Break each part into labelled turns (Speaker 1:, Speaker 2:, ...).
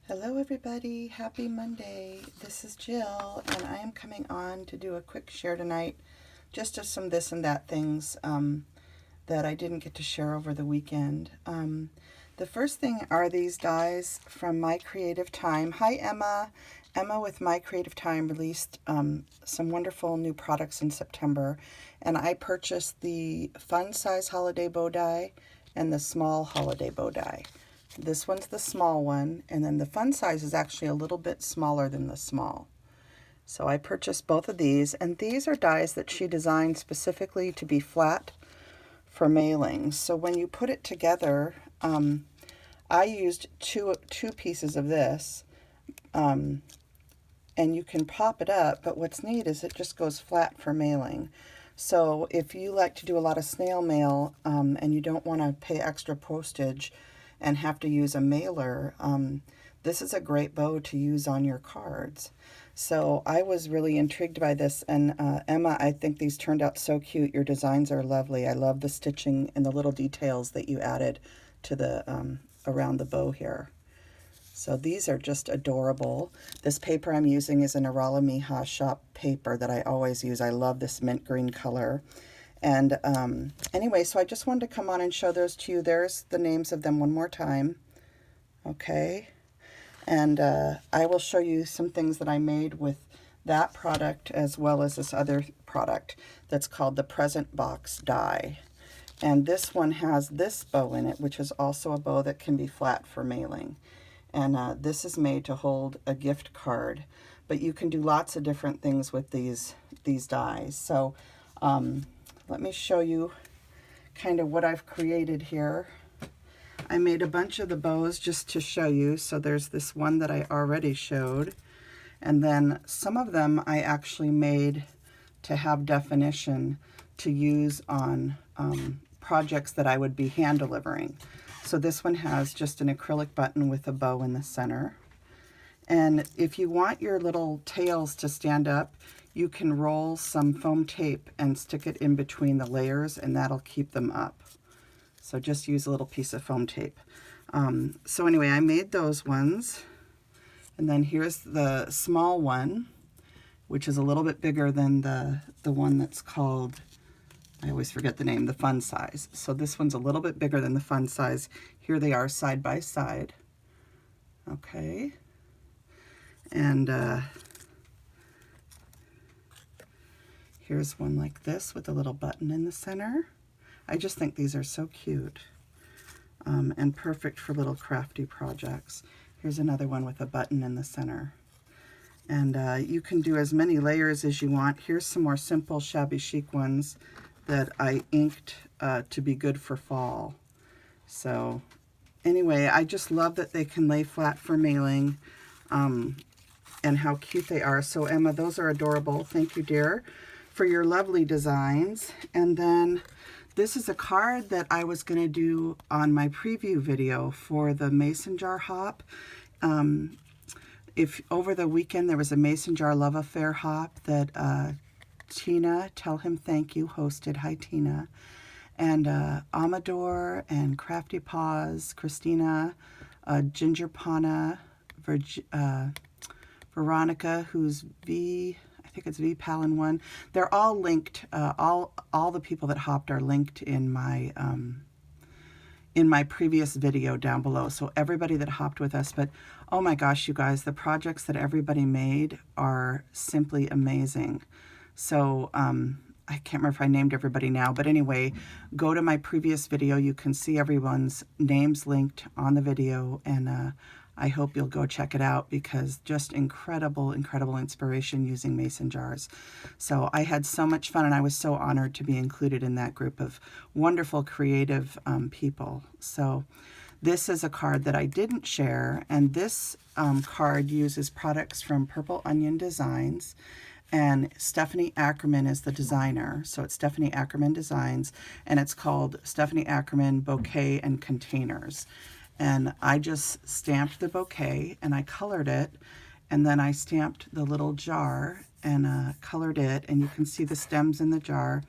Speaker 1: Hello everybody, happy Monday. This is Jill and I am coming on to do a quick share tonight just of some this and that things that I didn't get to share over the weekend. The first thing are these dies from My Creative Time. Hi Emma. Emma with My Creative Time released some wonderful new products in September, and I purchased the fun size holiday bow die and the small holiday bow die. This one's the small one, and then the fun size is actually a little bit smaller than the small. So I purchased both of these, and these are dies that she designed specifically to be flat for mailing. So when you put it together, I used two pieces of this, and you can pop it up, but what's neat is it just goes flat for mailing. So if you like to do a lot of snail mail and you don't want to pay extra postage and have to use a mailer, this is a great bow to use on your cards. So I was really intrigued by this, and Emma, I think these turned out so cute. Your designs are lovely. I love the stitching and the little details that you added to the around the bow here. So these are just adorable. This paper I'm using is an Arala Miha shop paper that I always use. I love this mint green color. And anyway, so I just wanted to come on and show those to you. There's the names of them one more time. Okay. And I will show you some things that I made with that product as well as this other product that's called the Present Box Die. And this one has this bow in it, which is also a bow that can be flat for mailing. And this is made to hold a gift card. But you can do lots of different things with these dies. So let me show you kind of what I've created here. I made a bunch of the bows just to show you. So there's this one that I already showed. And then some of them I actually made to have definition to use on projects that I would be hand delivering. So this one has just an acrylic button with a bow in the center. And if you want your little tails to stand up, you can roll some foam tape and stick it in between the layers, and that'll keep them up. So just use a little piece of foam tape. So anyway, I made those ones. And then here's the small one, which is a little bit bigger than the one that's called, I always forget the name, the fun size. So this one's a little bit bigger than the fun size. Here they are side by side. Okay. And here's one like this with a little button in the center. I just think these are so cute and perfect for little crafty projects. Here's another one with a button in the center. And you can do as many layers as you want. Here's some more simple shabby chic ones that I inked to be good for fall. So anyway, I just love that they can lay flat for mailing and how cute they are. So Emma, those are adorable. Thank you, dear, for your lovely designs. And then this is a card that I was going to do on my preview video for the mason jar hop. If over the weekend there was a mason jar love affair hop that Tina, tell him thank you, hosted. Hi, Tina. And Amador and Crafty Paws, Kristina, Ginger Pana, Veronica, who's I think it's V Palin one. They're all linked. All the people that hopped are linked in my previous video down below. So everybody that hopped with us. But oh my gosh, you guys, the projects that everybody made are simply amazing. So I can't remember if I named everybody now, but anyway, go to my previous video. You can see everyone's names linked on the video, and I hope you'll go check it out because just incredible, incredible inspiration using mason jars. So I had so much fun, and I was so honored to be included in that group of wonderful, creative people. So this is a card that I didn't share, and this card uses products from Purple Onion Designs. And Stephanie Ackerman is the designer. So it's Stephanie Ackerman Designs, and it's called Stephanie Ackerman Bouquet and Containers. And I just stamped the bouquet and I colored it, and then I stamped the little jar and colored it, and you can see the stems in the jar.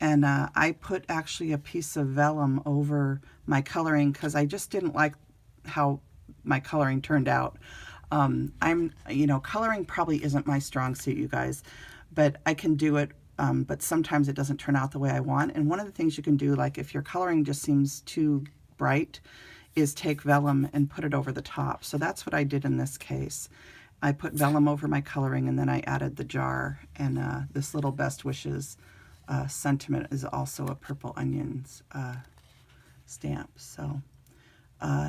Speaker 1: And I put actually a piece of vellum over my coloring because I just didn't like how my coloring turned out. Coloring probably isn't my strong suit, you guys, but I can do it. But sometimes it doesn't turn out the way I want. And one of the things you can do, like if your coloring just seems too bright, is take vellum and put it over the top. So that's what I did in this case. I put vellum over my coloring, and then I added the jar. And this little Best Wishes sentiment is also a Purple Onions stamp. So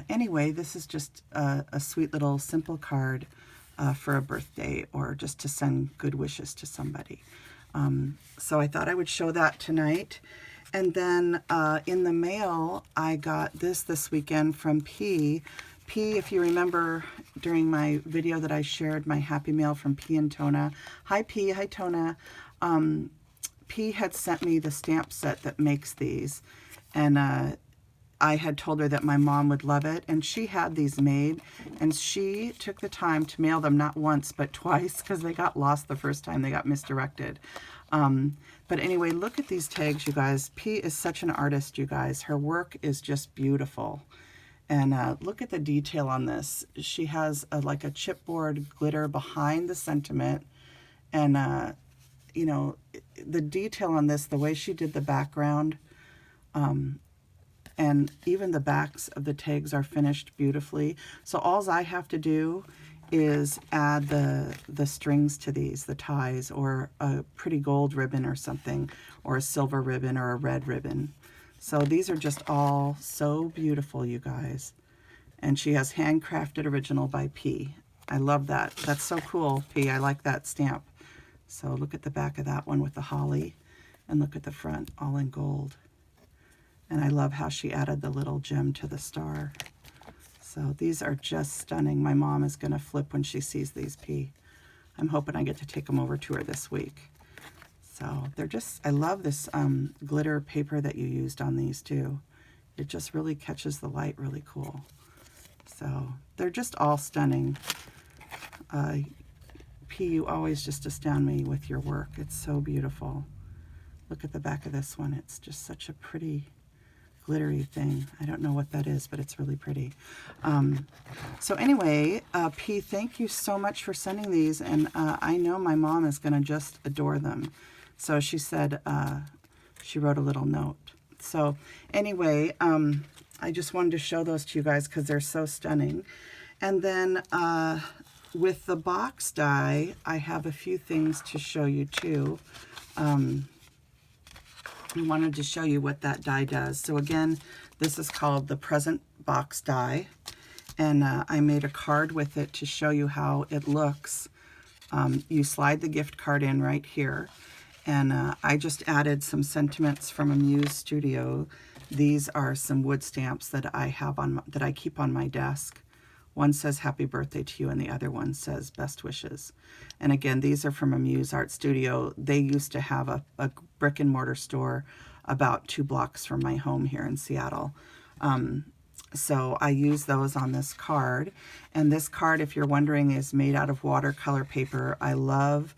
Speaker 1: anyway, this is just a sweet little simple card for a birthday, or just to send good wishes to somebody. So I thought I would show that tonight. And then in the mail, I got this weekend from P. P, if you remember during my video that I shared, my happy mail from P and Tona. Hi P, hi Tona. P had sent me the stamp set that makes these. And I had told her that my mom would love it, and she had these made, and she took the time to mail them not once but twice, because they got lost the first time. They got misdirected. But anyway, look at these tags, you guys. P is such an artist, you guys. Her work is just beautiful. And look at the detail on this. She has like a chipboard glitter behind the sentiment, and the detail on this, the way she did the background, and even the backs of the tags are finished beautifully. So all I have to do is add the strings to these, the ties, or a pretty gold ribbon or something, or a silver ribbon or a red ribbon. So these are just all so beautiful, you guys. And she has Handcrafted Original by P. I love that. That's so cool, P. I like that stamp. So look at the back of that one with the holly, and look at the front, all in gold. And I love how she added the little gem to the star. So these are just stunning. My mom is going to flip when she sees these, P. I'm hoping I get to take them over to her this week. So they're just, I love this glitter paper that you used on these too. It just really catches the light really cool. So they're just all stunning. P, you always just astound me with your work. It's so beautiful. Look at the back of this one. It's just such a pretty glittery thing. I don't know what that is, but it's really pretty. So anyway, P, thank you so much for sending these, and I know my mom is going to just adore them. So she said, she wrote a little note. So anyway, I just wanted to show those to you guys because they're so stunning. And then with the box die, I have a few things to show you too. I wanted to show you what that die does. So again, this is called the Present Box Die, and I made a card with it to show you how it looks. You slide the gift card in right here, and I just added some sentiments from a Muse Studio. These are some wood stamps that I have on that I keep on my desk. One says happy birthday to you, and the other one says best wishes. And again, these are from a Muse Art Studio. They used to have a brick and mortar store about 2 blocks from my home here in Seattle. So I use those on this card. And this card, if you're wondering, is made out of watercolor paper. I love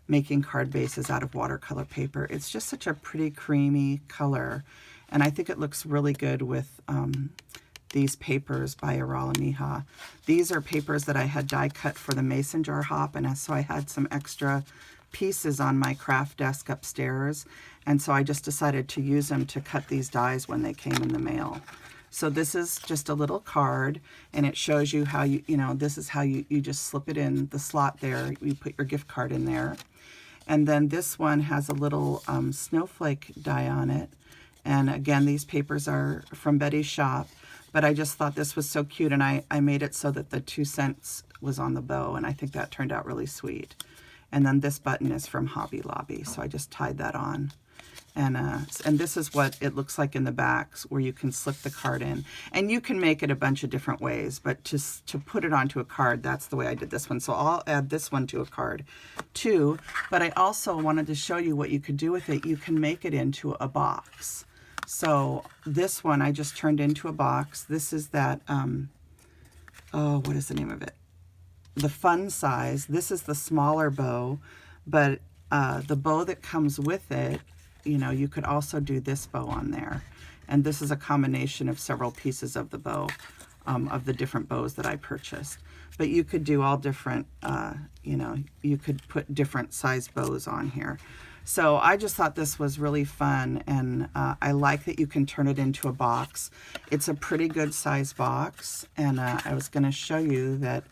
Speaker 1: making card bases out of watercolor paper. It's just such a pretty creamy color. And I think it looks really good with these papers by Arala. These are papers that I had die cut for the mason jar hop, and so I had some extra pieces on my craft desk upstairs, and so I just decided to use them to cut these dies when they came in the mail. So this is just a little card, and it shows you how this is how you just slip it in the slot there. You put your gift card in there. And then this one has a little snowflake die on it. And again, these papers are from Betty's shop. But I just thought this was so cute, and I made it so that the 2 cents was on the bow, and I think that turned out really sweet. And then this button is from Hobby Lobby, so I just tied that on. And this is what it looks like in the backs, where you can slip the card in. And you can make it a bunch of different ways, but just to put it onto a card, that's the way I did this one. So I'll add this one to a card too. But I also wanted to show you what you could do with it. You can make it into a box. So this one I just turned into a box. This is that, what is the name of it? The fun size. This is the smaller bow, but the bow that comes with it, you could also do this bow on there. And this is a combination of several pieces of the bow. of the different bows that I purchased. But you could do all different, you know, you could put different size bows on here. So I just thought this was really fun, and I like that you can turn it into a box. It's a pretty good size box, and I was going to show you that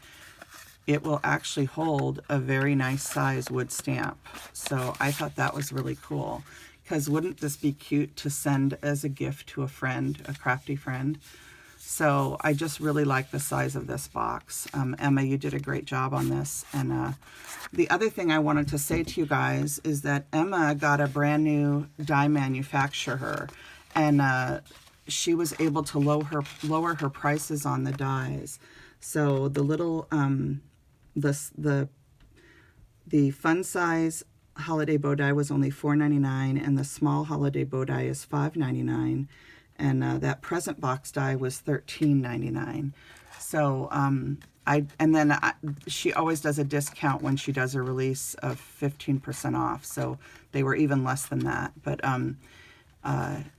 Speaker 1: it will actually hold a very nice size wood stamp. So I thought that was really cool, because wouldn't this be cute to send as a gift to a friend, a crafty friend? So I just really like the size of this box. Emma, you did a great job on this. And the other thing I wanted to say to you guys is that Emma got a brand new die manufacturer, and she was able to lower her prices on the dies. So the little the fun size holiday bow die was only $4.99, and the small holiday bow die is $5.99. And that present box die was $13.99. So she always does a discount when she does a release of 15% off. So they were even less than that. But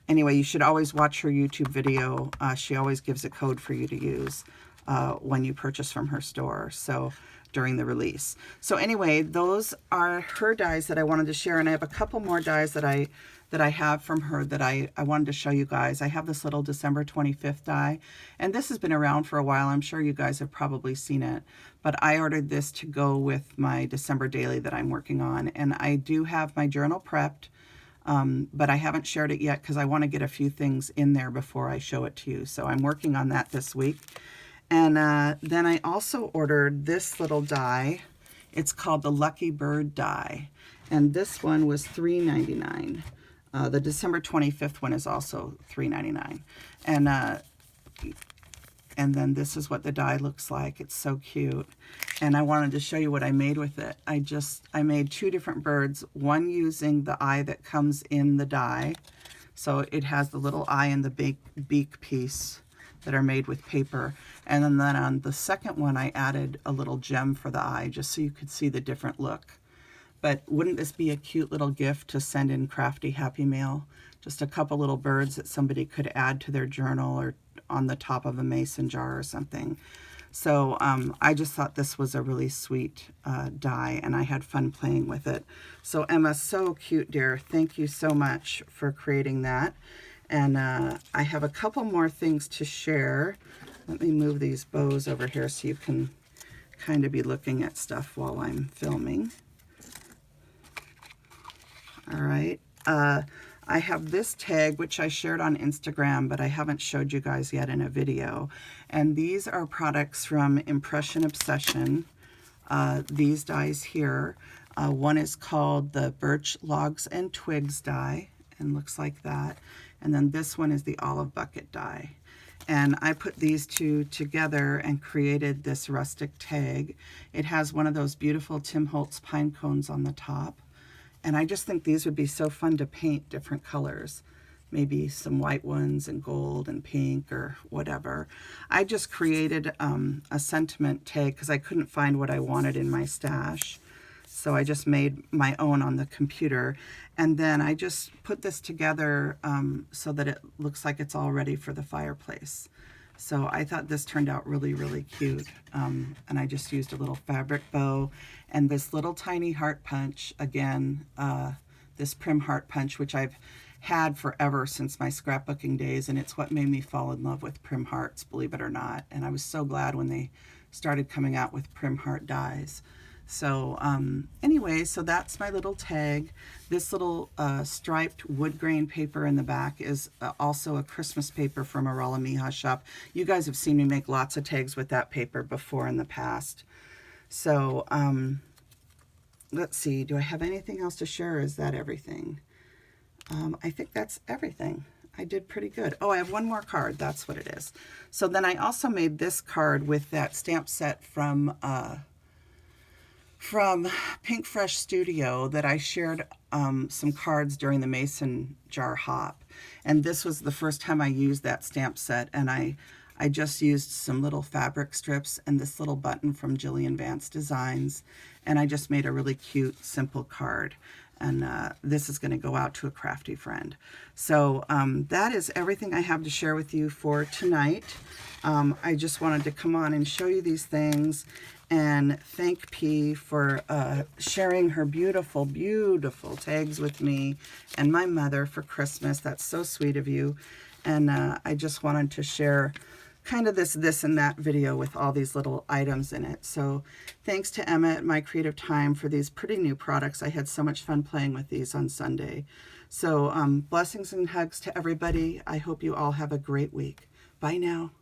Speaker 1: anyway, you should always watch her YouTube video. She always gives a code for you to use when you purchase from her store. So during the release. So anyway, those are her dies that I wanted to share, and I have a couple more dies that I have from her that I wanted to show you guys. I have this little December 25th die, and this has been around for a while. I'm sure you guys have probably seen it, but I ordered this to go with my December daily that I'm working on, and I do have my journal prepped, but I haven't shared it yet because I want to get a few things in there before I show it to you. So I'm working on that this week. And then I also ordered this little die. It's called the Lucky Bird die, and this one was $3.99. The December 25th one is also $3.99. And then this is what the die looks like. It's so cute. And I wanted to show you what I made with it. I made two different birds, one using the eye that comes in the die. So it has the little eye and the beak piece that are made with paper. And then on the second one, I added a little gem for the eye, just so you could see the different look. But wouldn't this be a cute little gift to send in Crafty Happy Mail? Just a couple little birds that somebody could add to their journal or on the top of a mason jar or something. So I just thought this was a really sweet die, and I had fun playing with it. So Emma, so cute, dear. Thank you so much for creating that. And I have a couple more things to share. Let me move these bows over here so you can kind of be looking at stuff while I'm filming. All right. I have this tag, which I shared on Instagram, but I haven't showed you guys yet in a video. And these are products from Impression Obsession. These dies here. One is called the Birch Logs and Twigs die, and looks like that. And then this one is the Olive Bucket die. And I put these two together and created this rustic tag. It has one of those beautiful Tim Holtz pine cones on the top. And I just think these would be so fun to paint different colors. Maybe some white ones and gold and pink or whatever. I just created a sentiment tag because I couldn't find what I wanted in my stash. So I just made my own on the computer. And then I just put this together so that it looks like it's all ready for the fireplace. So I thought this turned out really, really cute. And I just used a little fabric bow and this little tiny heart punch. Again, this Prim heart punch, which I've had forever since my scrapbooking days. And it's what made me fall in love with Prim hearts, believe it or not. And I was so glad when they started coming out with Prim heart dies. So anyway, so that's my little tag. This little striped wood grain paper in the back is also a Christmas paper from Arala Miha's shop. You guys have seen me make lots of tags with that paper before in the past. So let's see, do I have anything else to share, or is that everything? I think that's everything. I did pretty good. Oh, I have one more card. That's what it is. So then I also made this card with that stamp set from Pink Fresh Studio that I shared some cards during the Mason Jar Hop. And this was the first time I used that stamp set, and I just used some little fabric strips and this little button from Jillian Vance Designs, and I just made a really cute, simple card. And this is going to go out to a crafty friend. So that is everything I have to share with you for tonight. I just wanted to come on and show you these things and thank P for sharing her beautiful, beautiful tags with me and my mother for Christmas. That's so sweet of you. And I just wanted to share kind of this and that video with all these little items in it. So thanks to Emma at My Creative Time for these pretty new products. I had so much fun playing with these on Sunday. So blessings and hugs to everybody. I hope you all have a great week. Bye now.